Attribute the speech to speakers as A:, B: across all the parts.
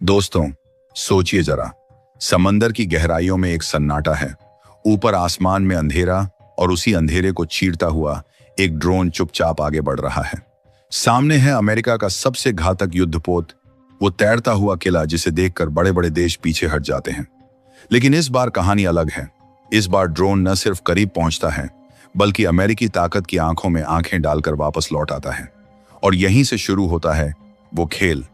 A: दोस्तों, सोचिए जरा। समंदर की गहराइयों में एक सन्नाटा है। ऊपर आसमान में अंधेरा और उसी अंधेरे को चीरता हुआ एक ड्रोन चुपचाप आगे बढ़ रहा है। सामने है अमेरिका का सबसे घातक युद्धपोत, वो तैरता हुआ किला जिसे देखकर बड़े बड़े देश पीछे हट जाते हैं। लेकिन इस बार कहानी अलग है। इस बार ड्रोन न सिर्फ करीब पहुंचता है, बल्कि अमेरिकी ताकत की आंखों में आंखें डालकर वापस लौट आता है। और यहीं से शुरू होता है वो खेल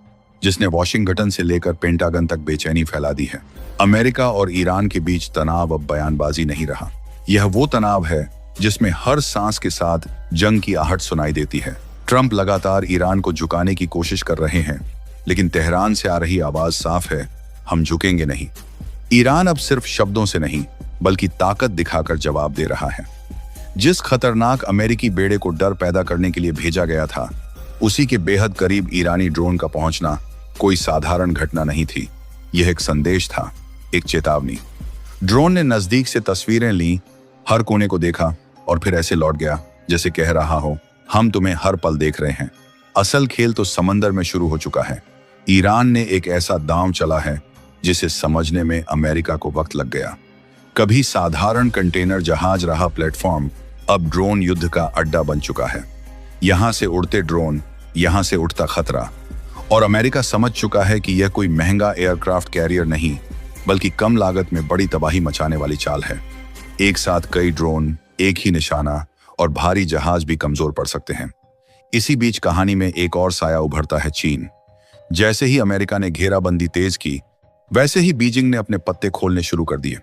A: जिसने वॉशिंगटन से लेकर पेंटागन तक बेचैनी फैला दी है। अमेरिका और ईरान के बीच तनाव अब बयानबाजी नहीं रहा। यह वो तनाव है जिसमें हर सांस के साथ जंग की आहट सुनाई देती है। ट्रंप लगातार ईरान को झुकाने की कोशिश कर रहे हैं, लेकिन तेहरान से आ रही आवाज साफ है, हम झुकेंगे नहीं। ईरान अब सिर्फ शब्दों से नहीं, बल्कि ताकत दिखाकर जवाब दे रहा है। जिस खतरनाक अमेरिकी बेड़े को डर पैदा करने के लिए भेजा गया था, उसी के बेहद करीब ईरानी ड्रोन का पहुंचना कोई साधारण घटना नहीं थी। यह एक संदेश था, एक चेतावनी। ड्रोन ने नजदीक से तस्वीरें ली, हर कोने को देखा और फिर ऐसे लौट गया जैसे कह रहा हो, हम तुम्हें हर पल देख रहे हैं। असल खेल तो समंदर में शुरू हो चुका है। ईरान ने एक ऐसा दांव चला है जिसे समझने में अमेरिका को वक्त लग गया। कभी साधारण कंटेनर जहाज रहा प्लेटफॉर्म, अब ड्रोन युद्ध का अड्डा बन चुका है। यहां से उड़ते ड्रोन, यहां से उठता खतरा। और अमेरिका समझ चुका है कि यह कोई महंगा एयरक्राफ्ट कैरियर नहीं, बल्कि कम लागत में बड़ी तबाही मचाने वाली चाल है। एक साथ कई ड्रोन, एक ही निशाना और भारी जहाज भी कमजोर पड़ सकते हैं। इसी बीच कहानी में एक और साया उभरता है, चीन। जैसे ही अमेरिका ने घेराबंदी तेज की, वैसे ही बीजिंग ने अपने पत्ते खोलने शुरू कर दिए।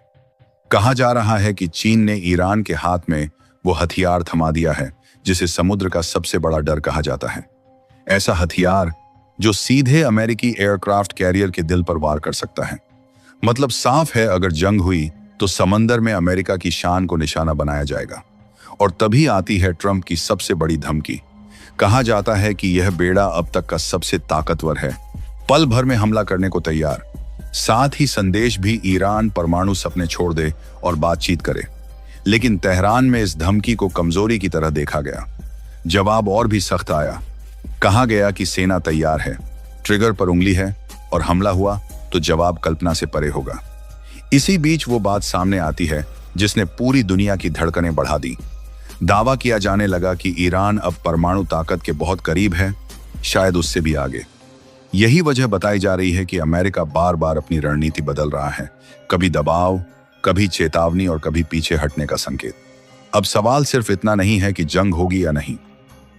A: कहा जा रहा है कि चीन ने ईरान के हाथ में वो हथियार थमा दिया है जिसे समुद्र का सबसे बड़ा डर कहा जाता है। ऐसा हथियार जो सीधे अमेरिकी एयरक्राफ्ट कैरियर के दिल पर वार कर सकता है। मतलब साफ है, अगर जंग हुई तो समंदर में अमेरिका की शान को निशाना बनाया जाएगा। और तभी आती है ट्रंप की सबसे बड़ी धमकी। कहा जाता है कि यह बेड़ा अब तक का सबसे ताकतवर है, पल भर में हमला करने को तैयार। साथ ही संदेश भी, ईरान परमाणु सपने छोड़ दे और बातचीत करे। लेकिन तेहरान में इस धमकी को कमजोरी की तरह देखा गया। जवाब और भी सख्त आया। कहा गया कि सेना तैयार है, ट्रिगर पर उंगली है, और हमला हुआ तो जवाब कल्पना से परे होगा। इसी बीच वो बात सामने आती है जिसने पूरी दुनिया की धड़कनें बढ़ा दी। दावा किया जाने लगा कि ईरान अब परमाणु ताकत के बहुत करीब है, शायद उससे भी आगे। यही वजह बताई जा रही है कि अमेरिका बार बार अपनी रणनीति बदल रहा है, कभी दबाव, कभी चेतावनी और कभी पीछे हटने का संकेत। अब सवाल सिर्फ इतना नहीं है कि जंग होगी या नहीं।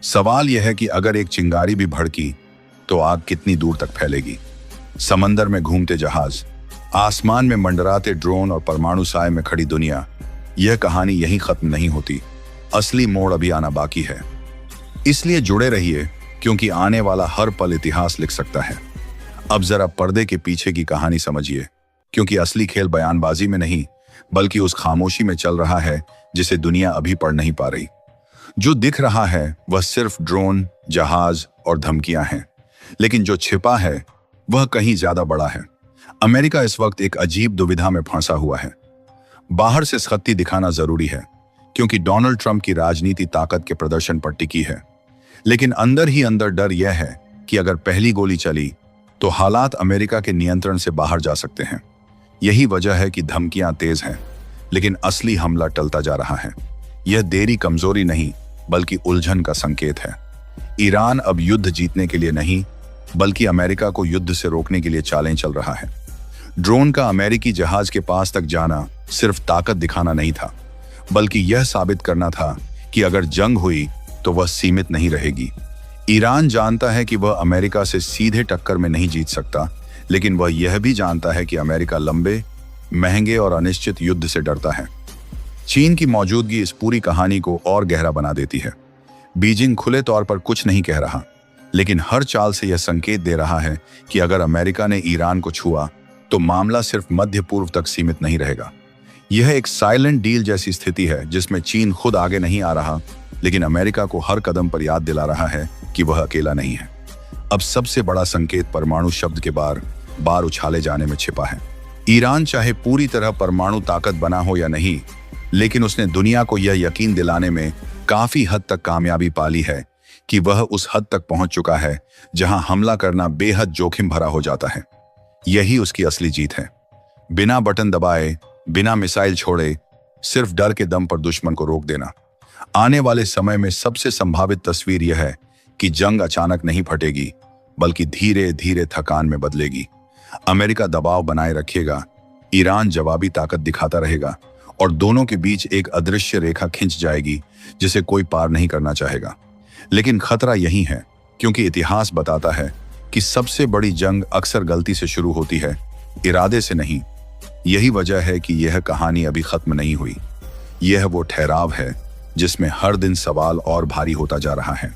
A: सवाल यह है कि अगर एक चिंगारी भी भड़की तो आग कितनी दूर तक फैलेगी। समंदर में घूमते जहाज, आसमान में मंडराते ड्रोन और परमाणु साए में खड़ी दुनिया, यह कहानी यहीं खत्म नहीं होती। असली मोड़ अभी आना बाकी है। इसलिए जुड़े रहिए, क्योंकि आने वाला हर पल इतिहास लिख सकता है। अब जरा पर्दे के पीछे की कहानी समझिए, क्योंकि असली खेल बयानबाजी में नहीं, बल्कि उस खामोशी में चल रहा है जिसे दुनिया अभी पढ़ नहीं पा रही। जो दिख रहा है वह सिर्फ ड्रोन, जहाज और धमकियां हैं, लेकिन जो छिपा है वह कहीं ज्यादा बड़ा है। अमेरिका इस वक्त एक अजीब दुविधा में फंसा हुआ है। बाहर से सख्ती दिखाना जरूरी है, क्योंकि डोनाल्ड ट्रंप की राजनीति ताकत के प्रदर्शन पर टिकी है। लेकिन अंदर ही अंदर डर यह है कि अगर पहली गोली चली तो हालात अमेरिका के नियंत्रण से बाहर जा सकते हैं। यही वजह है कि धमकियां तेज हैं, लेकिन असली हमला टलता जा रहा है। यह देरी कमजोरी नहीं, बल्कि उलझन का संकेत है। ईरान अब युद्ध जीतने के लिए नहीं, बल्कि अमेरिका को युद्ध से रोकने के लिए चालें चल रहा है। ड्रोन का अमेरिकी जहाज के पास तक जाना सिर्फ ताकत दिखाना नहीं था, बल्कि यह साबित करना था कि अगर जंग हुई तो वह सीमित नहीं रहेगी। ईरान जानता है कि वह अमेरिका से सीधे टक्कर में नहीं जीत सकता, लेकिन वह यह भी जानता है कि अमेरिका लंबे, महंगे और अनिश्चित युद्ध से डरता है। चीन की मौजूदगी इस पूरी कहानी को और गहरा बना देती है। बीजिंग खुले तौर पर कुछ नहीं कह रहा, लेकिन हर चाल से यह संकेत दे रहा है कि अगर अमेरिका ने ईरान को छुआ तो मामला सिर्फ मध्य पूर्व तक सीमित नहीं रहेगा। यह एक साइलेंट डील जैसी स्थिति है जिसमें चीन खुद आगे नहीं आ रहा, लेकिन अमेरिका को हर कदम पर याद दिला रहा है कि वह अकेला नहीं है। अब सबसे बड़ा संकेत परमाणु शब्द के बार बार उछाले जाने में छिपा है। ईरान चाहे पूरी तरह परमाणु ताकत बना हो या नहीं, लेकिन उसने दुनिया को यह यकीन दिलाने में काफी हद तक कामयाबी पाली है कि वह उस हद तक पहुंच चुका है जहां हमला करना बेहद जोखिम भरा हो जाता है। यही उसकी असली जीत है। बिना बटन दबाए, बिना मिसाइल छोड़े, सिर्फ डर के दम पर दुश्मन को रोक देना। आने वाले समय में सबसे संभावित तस्वीर यह है कि जंग अचानक नहीं फटेगी, बल्कि धीरे धीरे थकान में बदलेगी। अमेरिका दबाव बनाए रखेगा, ईरान जवाबी ताकत दिखाता रहेगा और दोनों के बीच एक अदृश्य रेखा खिंच जाएगी जिसे कोई पार नहीं करना चाहेगा। लेकिन खतरा यही है, क्योंकि इतिहास बताता है कि सबसे बड़ी जंग अक्सर गलती से शुरू होती है, इरादे से नहीं। यही वजह है कि यह कहानी अभी खत्म नहीं हुई। यह वो ठहराव है जिसमें हर दिन सवाल और भारी होता जा रहा है।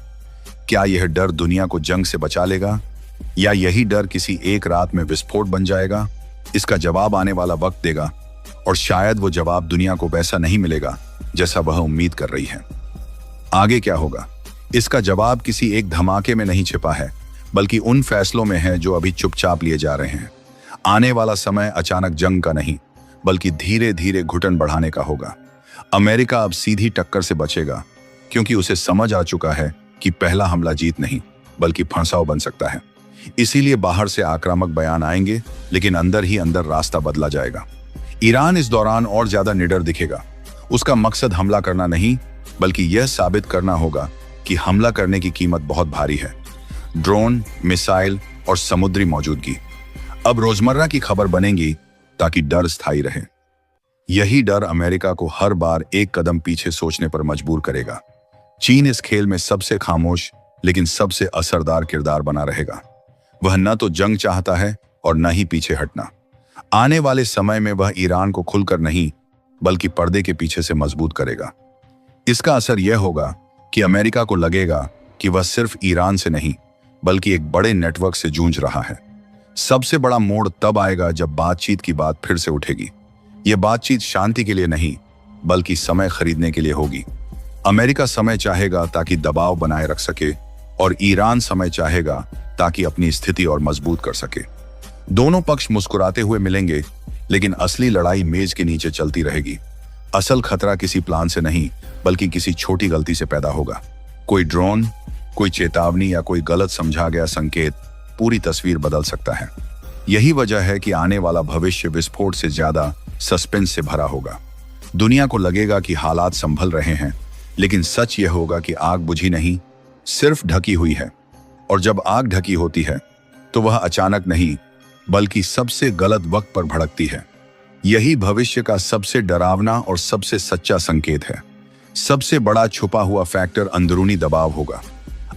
A: क्या यह डर दुनिया को जंग से बचा लेगा, या यही डर किसी एक रात में विस्फोट बन जाएगा? इसका जवाब आने वाला वक्त देगा, और शायद वो जवाब दुनिया को वैसा नहीं मिलेगा जैसा वह उम्मीद कर रही है। आगे क्या होगा, इसका जवाब किसी एक धमाके में नहीं छिपा है, बल्कि उन फैसलों में है जो अभी चुपचाप लिए जा रहे हैं। आने वाला समय अचानक जंग का नहीं, बल्कि धीरे धीरे घुटन बढ़ाने का होगा। अमेरिका अब सीधी टक्कर से बचेगा, क्योंकि उसे समझ आ चुका है कि पहला हमला जीत नहीं, बल्कि फंसाव बन सकता है। इसीलिए बाहर से आक्रामक बयान आएंगे, लेकिन अंदर ही अंदर रास्ता बदला जाएगा। ईरान इस दौरान और ज्यादा निडर दिखेगा। उसका मकसद हमला करना नहीं, बल्कि यह साबित करना होगा कि हमला करने की कीमत बहुत भारी है। ड्रोन, मिसाइल और समुद्री मौजूदगी अब रोजमर्रा की खबर बनेंगी, ताकि डर स्थायी रहे। यही डर अमेरिका को हर बार एक कदम पीछे सोचने पर मजबूर करेगा। चीन इस खेल में सबसे खामोश लेकिन सबसे असरदार किरदार बना रहेगा। वह न तो जंग चाहता है और न ही पीछे हटना। आने वाले समय में वह ईरान को खुलकर नहीं, बल्कि पर्दे के पीछे से मजबूत करेगा। इसका असर यह होगा कि अमेरिका को लगेगा कि वह सिर्फ ईरान से नहीं, बल्कि एक बड़े नेटवर्क से जूझ रहा है। सबसे बड़ा मोड़ तब आएगा जब बातचीत की बात फिर से उठेगी। यह बातचीत शांति के लिए नहीं, बल्कि समय खरीदने के लिए होगी। अमेरिका समय चाहेगा ताकि दबाव बनाए रख सके, और ईरान समय चाहेगा ताकि अपनी स्थिति और मजबूत कर सके। दोनों पक्ष मुस्कुराते हुए मिलेंगे, लेकिन असली लड़ाई मेज के नीचे चलती रहेगी। असल खतरा किसी प्लान से नहीं, बल्कि किसी छोटी गलती से पैदा होगा। कोई ड्रोन, कोई चेतावनी या कोई गलत समझा गया संकेत पूरी तस्वीर बदल सकता है। यही वजह है कि आने वाला भविष्य विस्फोट से ज्यादा सस्पेंस से भरा होगा। दुनिया को लगेगा कि हालात संभल रहे हैं, लेकिन सच यह होगा कि आग बुझी नहीं, सिर्फ ढकी हुई है। और जब आग ढकी होती है तो वह अचानक नहीं, बल्कि सबसे गलत वक्त पर भड़कती है। यही भविष्य का सबसे डरावना और सबसे सच्चा संकेत है। सबसे बड़ा छुपा हुआ फैक्टर अंदरूनी दबाव होगा।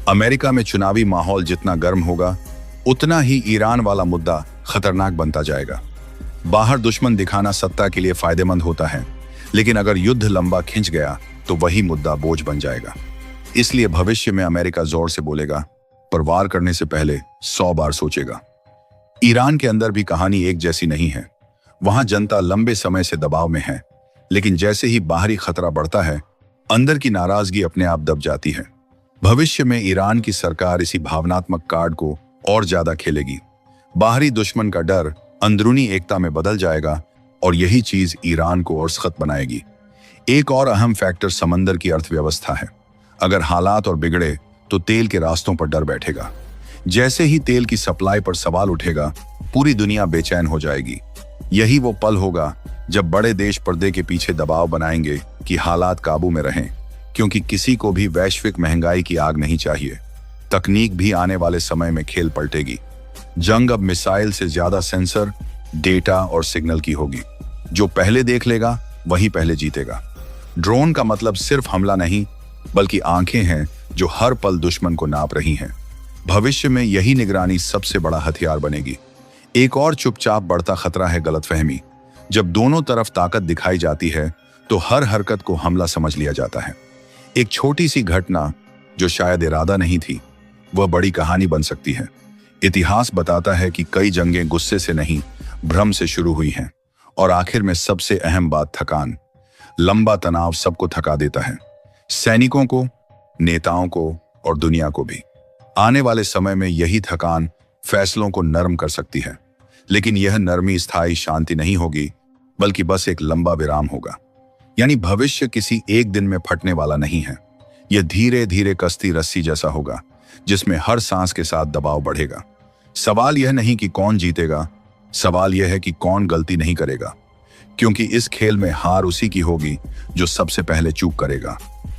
A: अमेरिका में चुनावी माहौल जितना गर्म होगा, उतना ही ईरान वाला मुद्दा खतरनाक बनता जाएगा। बाहर दुश्मन दिखाना सत्ता के लिए फायदेमंद होता है, लेकिन अगर युद्ध लंबा खिंच गया तो वही मुद्दा बोझ बन जाएगा। इसलिए भविष्य में अमेरिका जोर से बोलेगा, पर वार करने से पहले 100 बार सोचेगा। ईरान के अंदर भी कहानी एक जैसी नहीं है। वहां जनता लंबे समय से दबाव में है, लेकिन जैसे ही बाहरी खतरा बढ़ता है, अंदर की नाराजगी अपने आप दब जाती है। भविष्य में ईरान की सरकार इसी भावनात्मक कार्ड को और ज्यादा खेलेगी। बाहरी दुश्मन का डर अंदरूनी एकता में बदल जाएगा, और यही चीज ईरान को और सख्त बनाएगी। एक और अहम फैक्टर समंदर की अर्थव्यवस्था है। अगर हालात और बिगड़े तो तेल के रास्तों पर डर बैठेगा। जैसे ही तेल की सप्लाई पर सवाल उठेगा, पूरी दुनिया बेचैन हो जाएगी। यही वो पल होगा जब बड़े देश पर्दे के पीछे दबाव बनाएंगे कि हालात काबू में रहें, क्योंकि किसी को भी वैश्विक महंगाई की आग नहीं चाहिए। तकनीक भी आने वाले समय में खेल पलटेगी। जंग अब मिसाइल से ज्यादा सेंसर, डेटा और सिग्नल की होगी। जो पहले देख लेगा वही पहले जीतेगा। ड्रोन का मतलब सिर्फ हमला नहीं, बल्कि आंखें हैं जो हर पल दुश्मन को नाप रही हैं। भविष्य में यही निगरानी सबसे बड़ा हथियार बनेगी। एक और चुपचाप बढ़ता खतरा है गलतफहमी। जब दोनों तरफ ताकत दिखाई जाती है तो हर हरकत को हमला समझ लिया जाता है। एक छोटी सी घटना जो शायद इरादा नहीं थी, वह बड़ी कहानी बन सकती है। इतिहास बताता है कि कई जंगें गुस्से से नहीं, भ्रम से शुरू हुई हैं, और आखिर में सबसे अहम बात थकान। लंबा तनाव सबको थका देता है, सैनिकों को, नेताओं को और दुनिया को भी। आने वाले समय में यही थकान फैसलों को नरम कर सकती है, लेकिन यह नरमी स्थायी शांति नहीं होगी, बल्कि बस एक लंबा विराम होगा। यानी भविष्य किसी एक दिन में फटने वाला नहीं है। यह धीरे धीरे कसती रस्सी जैसा होगा, जिसमें हर सांस के साथ दबाव बढ़ेगा। सवाल यह नहीं कि कौन जीतेगा, सवाल यह है कि कौन गलती नहीं करेगा, क्योंकि इस खेल में हार उसी की होगी जो सबसे पहले चूक करेगा।